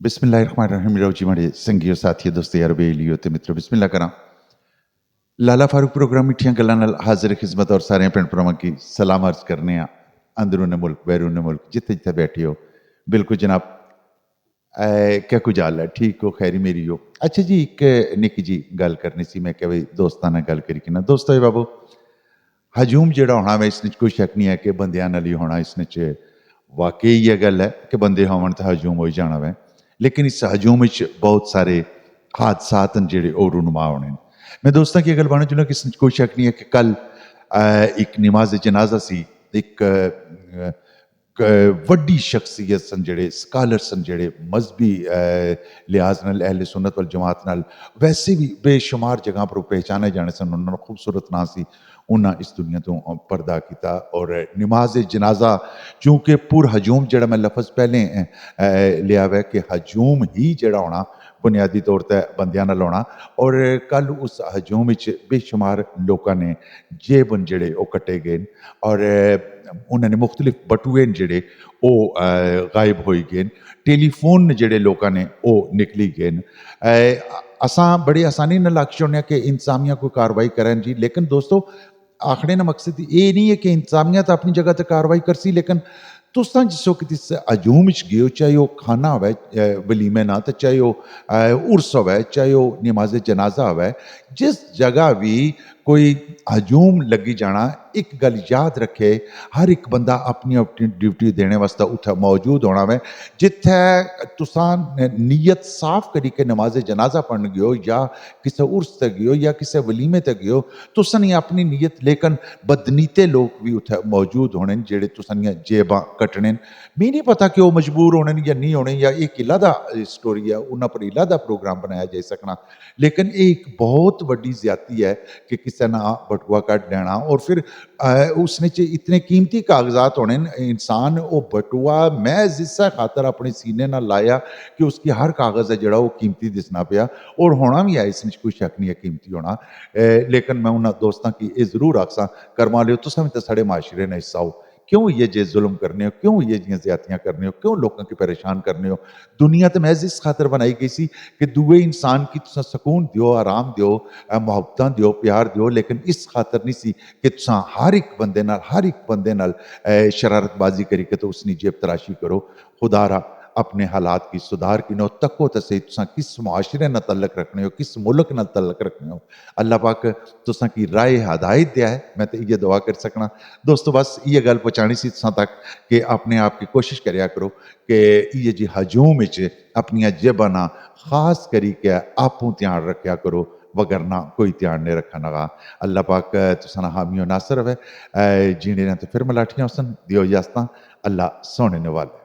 बिस्मिल्लाहिर्रहमानिर्रहीम जी माड़े संगियो साथियो दोस्तों यार बेलियो ते मित्रों बिस्मिल्लाह करा लाला फारूक प्रोग्राम मिठियां गल्लां नाल हाजिर खिदमत और सारे भैन भरावां की सलाम अर्ज करने आ अंदरून मुल्क बैरून मुल्क जिथे जिथे बैठे हो बिल्कुल जनाब क्या कुछ हाल है ठीक हो खैरी मेरी हो अच्छा जी एक निक्की जी गल करनी सी मैं क्या भाई दोस्तां नाल गल करी कि ना दोस्तों बाबू हजूम जिहड़ा होना वे इसने कोई शक नहीं है कि बंदियां नाल ही होना इसने च वाकई ये गल है कि बंदे होवन तो हजूम हो ही जाना वै लेकिन इस हजूम विच बहुत सारे हादसात न जेह्ड़े ओह् रूनुमा होने न मैं दोस्तां की गल बनना चाहुंदा कि इसने कोई शक नहीं है कि कल एक नमाज जनाजा सी एक वड्डी शख्सियत सन जेह्ड़े स्कालर सन जेह्ड़े मजहबी लिहाज नाल अहले सुन्नत वल जमात नाल वैसे भी बेशुमार जगह पर पहचाने जाने सन उन्हां दा खूबसूरत नां सी उन्हां इस दुनिया तो पर्दा किया और नमाज जनाजा चूंकि पुर हजूम जड़ा मैं लफज पहले लिया हुआ है कि हजूम ही जड़ा होना बुनियादी तौर पर बंदियां नाल होना और कल उस हजूम विच बेशुमार लोगों ने जेबन जड़े वो कट्टे गए और उन्होंने मुख्तलिफ बटुए जड़े वो गायब हो गए टेलीफोन जड़े लोगों ने वो निकली गए असां बड़ी आसानी नाल आखी छोड़ने कि इंतजामिया कोई कार्रवाई करन जी लेकिन दोस्तों आखने का मकसद ये नहीं है कि इंतजामिया तो अपनी जगह पर कार्रवाई करसी लेकिन तुसां जिस वक्त इस हजूम च गए हो चाहे वह खाना होवे वलीमे ना तो चाहे वह उर्स होवे चाहे वह नमाज जनाजा होवे जिस जगह भी कोई हजूम लगी जाना एक गल याद रखे हर एक बंदा अपनी अपनी ड्यूटी देने वास्ते उत्थे मौजूद होना वे जिथे तुसां नीयत साफ करी के नमाज जनाजा पढ़न गए हो या किसी उर्स ते गए हो या किसी वलीमे ते गए हो तुसां ने अपनी नीयत लेकिन बदनीते लोग भी उत्थे मौजूद होने जेड़े तुसां दियां जेबां कट्टने मी नहीं पता कि वो मजबूर होने या नहीं होने या एक इलादा स्टोरी है उन्हां पर इलादा प्रोग्राम बनाया जा सकना लेकिन एक बहुत वड्डी ज्यादती है कि किसी ना बटुआ कट लेना और फिर उसने इतने कीमती कागजात होने इंसान वो बटुआ महज इस्सा खातर अपने सीने ना लाया कि उसकी हर कागज़ है जड़ा वो कीमती दिसना पिया और होना भी है इसमें कोई शक नहीं है कीमती होना लेकिन मैं उन्होंने दोस्तों की ये जरूर आखसा करमा लियो तुसां भी तो साढ़े माशरे ने हिस्सा हो क्यों ये जे जुल्म करने हो क्यों ये जियां ज्यादतियां करने हो क्यों लोगों की परेशान करने हो दुनिया तो महज इस खातर बनाई गई सी कि दूए इंसान की तुसां सुकून दियो आराम दियो मुहब्बतां दियो प्यार दियो लेकिन इस खातर नहीं सी कि तुसां हर एक बंदे नाल शरारतबाजी करी के तो उसकी जेब तराशी करो खुदारा अपने हालात की सुधार की नो तको तो सही तुसां किस मुआशरे नाल तल्लक रखने हो किस मुल्क नाल तल्लक रखने हो अल्लाह पाक तुसां की राय हदायत दिया है मैं तो ये दुआ कर सकना दोस्तों बस ये गल पहुँचानी सी तुसां तक कि अपने आप की कोशिश करया करो कि ये जी हजूम विच अपनियां जेबां ना खास करी के आपूं ध्यान रखा करो वगरना कोई ध्यान नहीं रखा लगा अल्लाह पाक तुसां हामियो नासर है जीने ने तो फिर मलाठियां सन दियो यास्तां अल्लाह सोने वाले